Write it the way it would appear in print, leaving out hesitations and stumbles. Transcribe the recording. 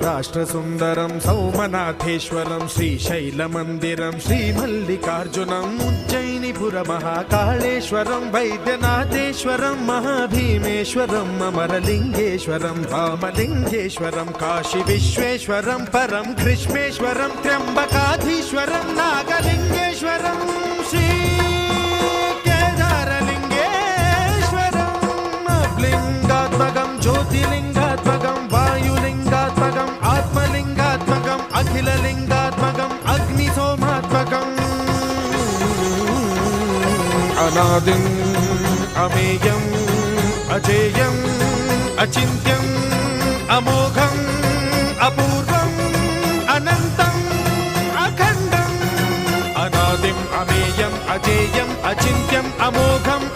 सौराष्ट्रसुन्दरं सौमनाथेश्वरं श्रीशैलमन्दिरं श्रीमल्लिकार्जुनम् उज्जयिनीपुरमहाकाळेश्वरं वैद्यनाथेश्वरं महाभीमेश्वरम् अमरलिङ्गेश्वरं रामलिङ्गेश्वरं काशीविश्वेश्वरं परं कृष्णेश्वरं त्र्यम्बकाधीश्वरं नागलिङ्गेश्वरं श्री लिंगात्मकं ज्योतिलिंगात्मकं वायुलिंगात्मकं आत्मलिंगात्मकं अखिललिंगात्मकं अग्निसोमात्मकं अनादिं अमेयं अजेयं अचिन्त्यं अमोघं अपूर्वं अनन्तं अखण्डं अनादिं अमेयं अजेयं अचिन्त्यं अमोघं